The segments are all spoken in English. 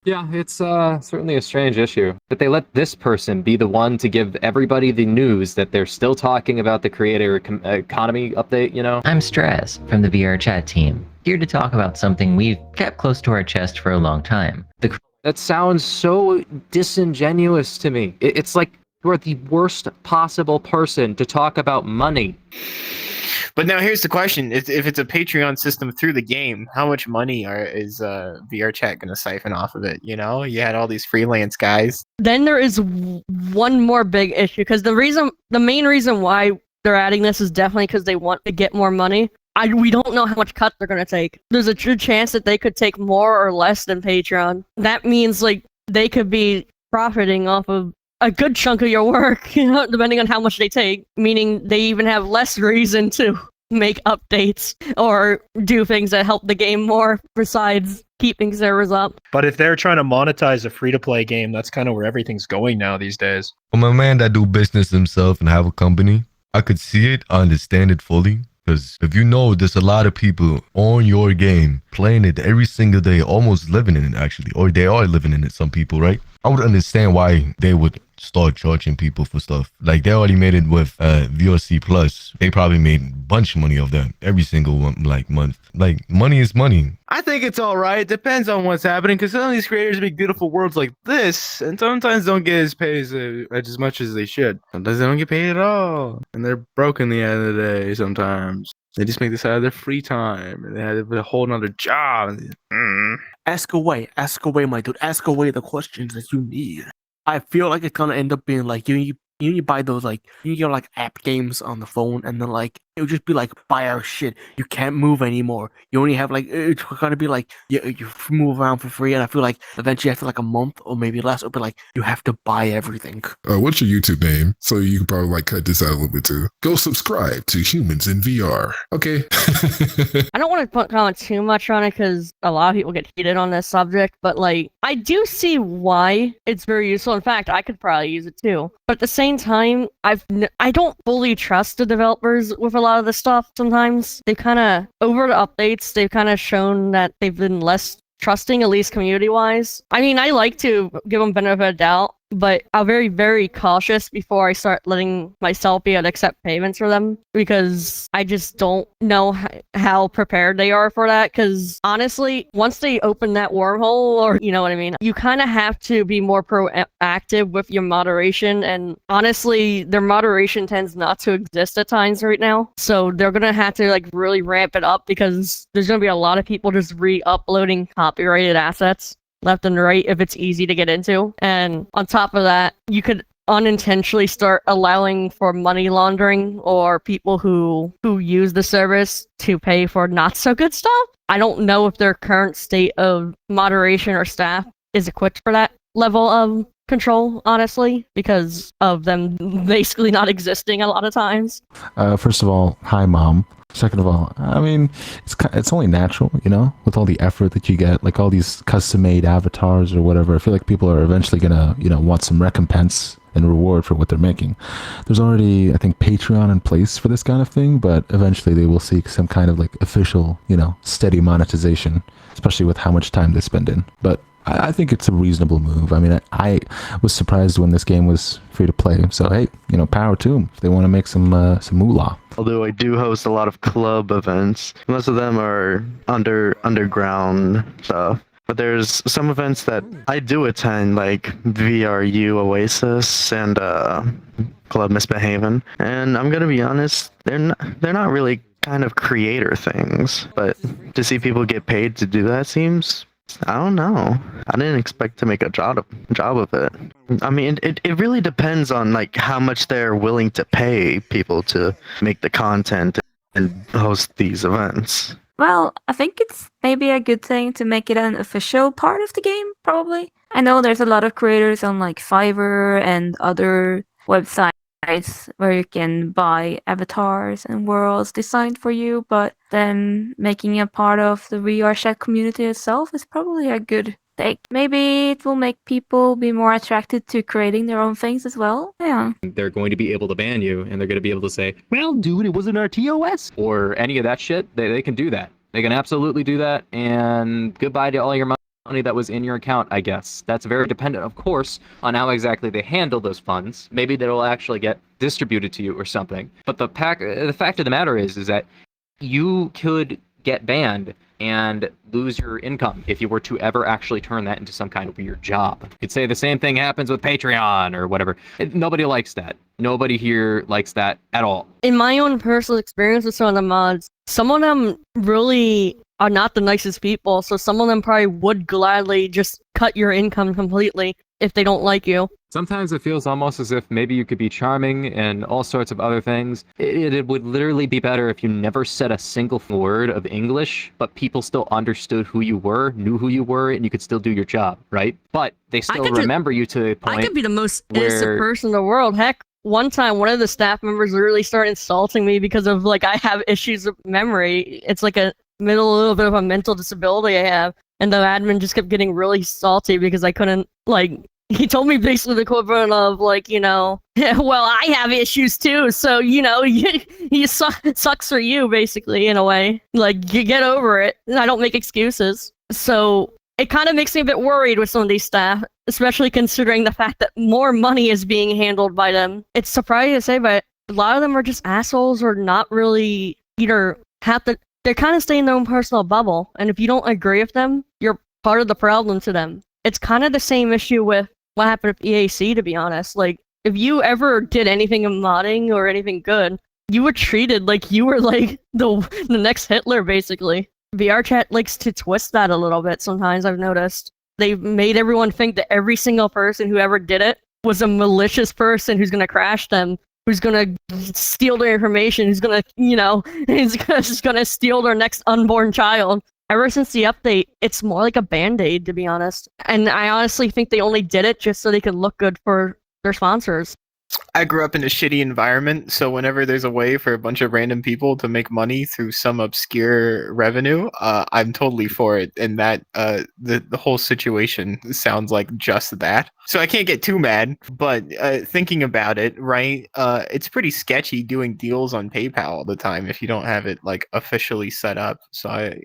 Yeah, it's certainly a strange issue. But they let this person be the one to give everybody the news that they're still talking about the creator economy update, you know? I'm Straz from the VRCHAT team, here to talk about something we've kept close to our chest for a long time. That sounds so disingenuous to me. It's like you're the worst possible person to talk about money. But now here's the question: if it's a Patreon system through the game, how much money is VRChat going to siphon off of it? You know, you had all these freelance guys. Then there is one more big issue, because the main reason why they're adding this is definitely because they want to get more money. We don't know how much cut they're going to take. There's a true chance that they could take more or less than Patreon. That means like they could be profiting off of a good chunk of your work, you know, depending on how much they take, meaning they even have less reason to make updates or do things that help the game more besides keeping servers up. But if they're trying to monetize a free-to-play game, that's kind of where everything's going now these days. From a man that do business himself and have a company, I could see it, I understand it fully. Because if you know, there's a lot of people on your game playing it every single day, almost living in it actually, or they are living in it, some people, right? I would understand why they would start charging people for stuff. Like they already made it with VRC Plus. They probably made a bunch of money off that every single one, like month. Like money is money. I think it's all right. Depends on what's happening, because some of these creators make beautiful worlds like this, and sometimes don't get as paid as much as they should. Sometimes they don't get paid at all, and they're broke in the end of the day. Sometimes they just make this out of their free time, and they have a whole nother job. Ask away, my dude. Ask away the questions that you need. I feel like it's gonna end up being like you buy those like you get like app games on the phone, and then like it would just be like buy our shit. You can't move anymore. You only have like it's gonna be like you move around for free, and I feel like eventually after like a month or maybe less, it'll be like you have to buy everything. What's your YouTube name? So you can probably like cut this out a little bit too. Go subscribe to Humans in VR. Okay. I don't want to comment too much on it because a lot of people get heated on this subject, but like I do see why it's very useful. In fact, I could probably use it too. But at the same time, I don't fully trust the developers with a lot of this stuff. Sometimes they kind of over the updates, they've kind of shown that they've been less trusting, at least community-wise. I mean, I like to give them benefit of the doubt, but I'm very, very cautious before I start letting myself be able to accept payments for them, because I just don't know how prepared they are for that. Because honestly, once they open that wormhole, or you know what I mean, you kind of have to be more proactive with your moderation. And honestly, their moderation tends not to exist at times right now. So they're going to have to like really ramp it up, because there's going to be a lot of people just re-uploading copyrighted assets left and right if it's easy to get into. And on top of that, you could unintentionally start allowing for money laundering or people who use the service to pay for not so good stuff. I don't know if their current state of moderation or staff is equipped for that level of control, honestly, because of them basically not existing a lot of times. First of all, hi mom. Second of all, I mean, it's only natural, you know, with all the effort that you get, like all these custom-made avatars or whatever. I feel like people are eventually gonna, you know, want some recompense and reward for what they're making. There's already, I think, Patreon in place for this kind of thing, but eventually they will seek some kind of like official, you know, steady monetization, especially with how much time they spend in. But I think it's a reasonable move. I mean, I was surprised when this game was free to play. So hey, you know, power to them if they want to make some moolah. Although I do host a lot of club events, most of them are underground stuff. But there's some events that I do attend, like VRU Oasis and Club Misbehavin'. And I'm gonna be honest, they're not really kind of creator things. But to see people get paid to do that seems, I don't know. I didn't expect to make a job of it. I mean, it really depends on like how much they're willing to pay people to make the content and host these events. Well, I think it's maybe a good thing to make it an official part of the game, probably. I know there's a lot of creators on like Fiverr and other websites where you can buy avatars and worlds designed for you, but then making it part of the VRChat community itself is probably a good thing. Maybe it will make people be more attracted to creating their own things as well. Yeah. They're going to be able to ban you, and they're going to be able to say, well, dude, it wasn't our TOS, or any of that shit. They can do that. They can absolutely do that, and goodbye to all your money. money that was in your account, I guess. That's very dependent, of course, on how exactly they handle those funds. Maybe they'll actually get distributed to you or something. But the fact of the matter is that you could get banned and lose your income if you were to ever actually turn that into some kind of weird job. You could say the same thing happens with Patreon or whatever. Nobody likes that. Nobody here likes that at all. In my own personal experience with some of the mods, some of them really are not the nicest people, so some of them probably would gladly just cut your income completely if they don't like you. Sometimes it feels almost as if maybe you could be charming and all sorts of other things. It would literally be better if you never said a single word of English, but people still understood who you were, knew who you were, and you could still do your job, right? But they still remember you to the point I could be the most innocent person in the world. Heck, one time one of the staff members really started insulting me because of, like, I have issues with memory. It's like a little bit of a mental disability I have. And the admin just kept getting really salty because I couldn't, like, he told me basically the equivalent of, like, you know, well, I have issues too, so, you know, sucks for you, basically, in a way. Like, you get over it. I don't make excuses. So it kind of makes me a bit worried with some of these staff, especially considering the fact that more money is being handled by them. It's surprising to say, but a lot of them are just assholes or not really either they're kind of staying in their own personal bubble. And if you don't agree with them, you're part of the problem to them. It's kind of the same issue with what happened with EAC, to be honest. Like, if you ever did anything in modding or anything good, you were treated like you were like the next Hitler, basically. VRChat likes to twist that a little bit sometimes, I've noticed. They've made everyone think that every single person who ever did it was a malicious person who's going to crash them, who's going to steal their information, who's going to, you know, who's just going to steal their next unborn child. Ever since the update, it's more like a band-aid, to be honest. And I honestly think they only did it just so they could look good for their sponsors. I grew up in a shitty environment, so whenever there's a way for a bunch of random people to make money through some obscure revenue, I'm totally for it. And that the whole situation sounds like just that. So I can't get too mad, but thinking about it, right, it's pretty sketchy doing deals on PayPal all the time if you don't have it, like, officially set up. So I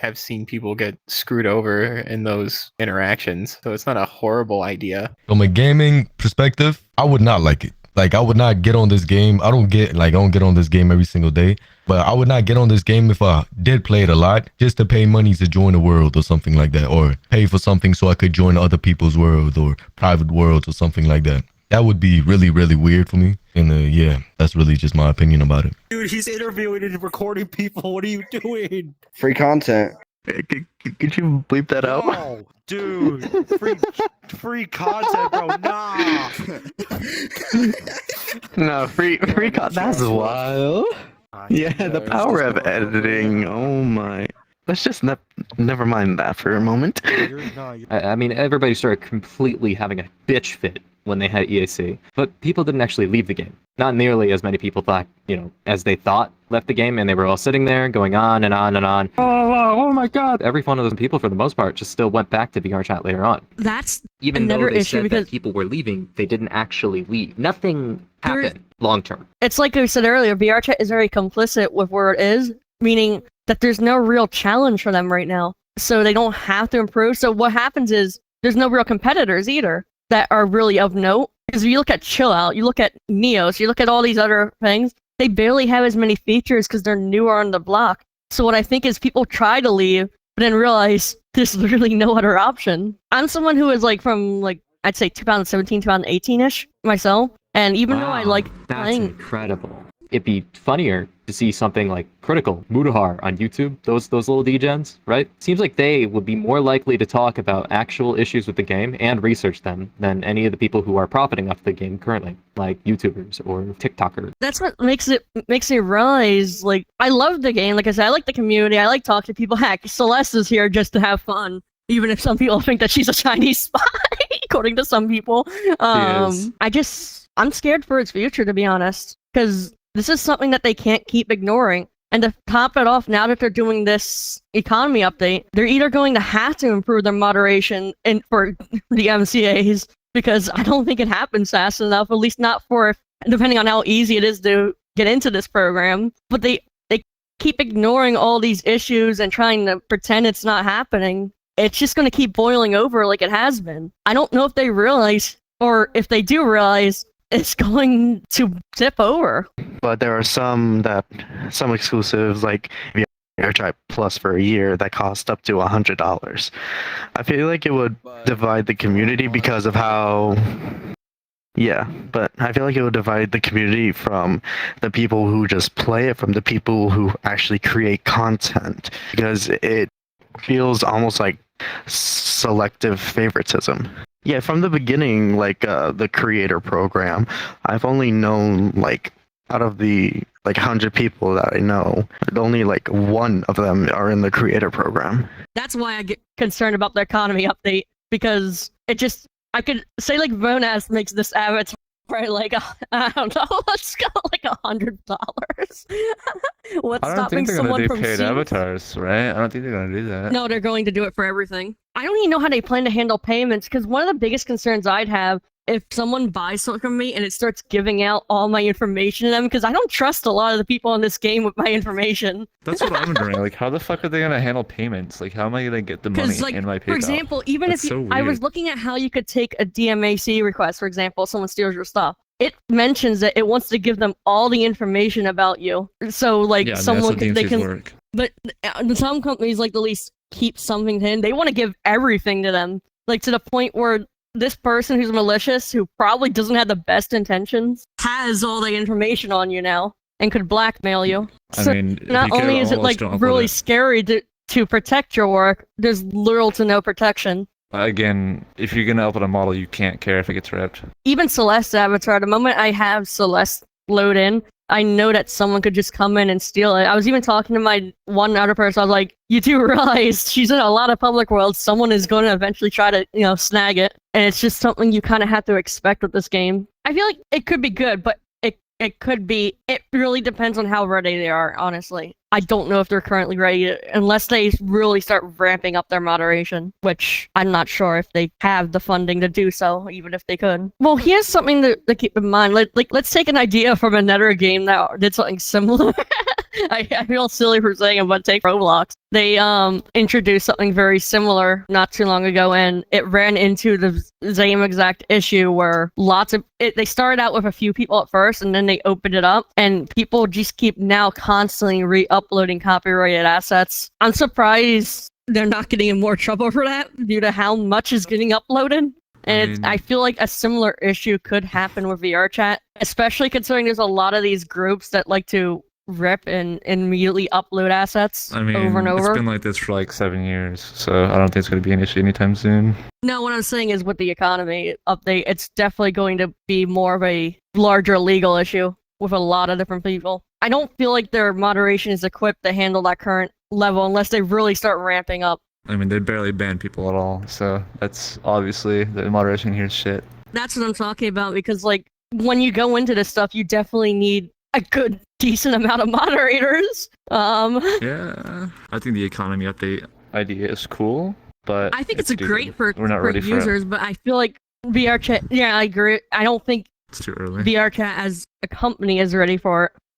have seen people get screwed over in those interactions. So it's not a horrible idea. From a gaming perspective, I would not like it. Like, I would not get on this game. I don't get on this game every single day, but I would not get on this game if I did play it a lot just to pay money to join a world or something like that, or pay for something so I could join other people's world or private worlds or something like that. That would be really, really weird for me. And yeah, that's really just my opinion about it. Dude, he's interviewing and recording people. What are you doing? Free content. Could you bleep that out? Oh, dude, free content, bro. Nah. No, free content. That's wild. Yeah, the power of editing. Oh my. Let's just never mind that for a moment. I mean, everybody started completely having a bitch fit when they had EAC, but people didn't actually leave the game. Not nearly as many people thought, you know, as they thought left the game, and they were all sitting there going on and on and on. Oh my god! Every one of those people, for the most part, just still went back to VRChat later on. That's even though they said because that people were leaving, they didn't actually leave. Nothing happened long term. It's like I said earlier, VRChat is very complicit with where it is, meaning that there's no real challenge for them right now. So they don't have to improve. So what happens is there's no real competitors either that are really of note. Because if you look at Chill Out, you look at Neos, you look at all these other things, they barely have as many features because they're newer on the block. So what I think is people try to leave, but then realize there's literally no other option. I'm someone who is like from, like, I'd say 2017, 2018-ish myself. And even though I like playing... incredible. It'd be funnier to see something like Critical, Mudahar on YouTube, those little degens, right? Seems like they would be more likely to talk about actual issues with the game and research them than any of the people who are profiting off the game currently, like YouTubers or TikTokers. That's what makes me realize, like, I love the game. Like I said, I like the community. I like talking to people. Heck, Celeste is here just to have fun, even if some people think that she's a Chinese spy, according to some people. I'm scared for its future, to be honest, because this is something that they can't keep ignoring. And to top it off, now that they're doing this economy update, they're either going to have to improve their moderation for the MCAs, because I don't think it happens fast enough, at least not depending on how easy it is to get into this program. But they keep ignoring all these issues and trying to pretend it's not happening. it's just going to keep boiling over like it has been. I don't know if they realize, or if they do realize, it's going to tip over. But there are some exclusives like VRCHAT Plus for a year that cost up to $100. I feel like it would divide the community because of how. Yeah, but I feel like it would divide the community from the people who just play it from the people who actually create content, because it feels almost like selective favoritism. Yeah, from the beginning, like the creator program, I've only known like out of the like 100 people that I know, only like one of them are in the creator program. That's why I get concerned about the economy update, because it just, I could say like Vonaz makes this avatar for like I don't know, let's go like $100. What's I don't stopping think they're someone gonna do from paid seeing? avatars, right? I don't think they're gonna do that. No, they're going to do it for everything. I don't even know how they plan to handle payments, because one of the biggest concerns I'd have if someone buys something from me and it starts giving out all my information to them, because I don't trust a lot of the people in this game with my information. That's what I'm wondering. Like, how the fuck are they gonna handle payments? Like, how am I gonna get the money Like, in my PayPal? for example, even That's if so I was weird. looking at how you could take a DMAC request, for example, someone steals your stuff. It mentions that it wants to give them all the information about you. So, like, Yeah, I mean, someone that's how they DMCs can. work. But some companies, like, at least keep something hidden. They want to give everything to them, like to the point where this person who's malicious, who probably doesn't have the best intentions, has all the information on you now and could blackmail you. I mean, if not you care only about is it models, like don't upload really it. scary to protect your work, there's little to no protection. Again, if you're gonna upload a model, you can't care if it gets ripped. Even Celeste's avatar, the moment I have Celeste load in, I know that someone could just come in and steal it. I was even talking to my one other person. I was like, you do realize she's in a lot of public worlds. Someone is going to eventually try to, snag it. And it's just something you kind of have to expect with this game. I feel like it could be good, but it could be, it really depends on how ready they are, honestly. I don't know if they're currently ready, unless they really start ramping up their moderation, which I'm not sure if they have the funding to do so, even if they could. Well, here's something to keep in mind. Let's take an idea from another game that did something similar. I feel silly for saying it, but take Roblox. They introduced something very similar not too long ago, and it ran into the same exact issue where they started out with a few people at first, and then they opened it up, and people just keep now constantly re-uploading copyrighted assets. I'm surprised they're not getting in more trouble for that due to how much is getting uploaded. And I feel like a similar issue could happen with VRChat, especially considering there's a lot of these groups that like to rip and immediately upload assets over and over. It's been like this for like 7 years, so I don't think it's going to be an issue anytime soon. No, what I'm saying is with the economy update, it's definitely going to be more of a larger legal issue with a lot of different people. I don't feel like their moderation is equipped to handle that current level unless they really start ramping up. I mean, they barely ban people at all, so that's obviously the moderation here is shit. That's what I'm talking about, because like when you go into this stuff, you definitely need a good, decent amount of moderators. Yeah, I think the economy update idea is cool, but I think it's stupid. great for We're not ready for users, it. but I feel like VRChat, yeah, I agree. I don't think It's too early. VRChat as a company is ready for it.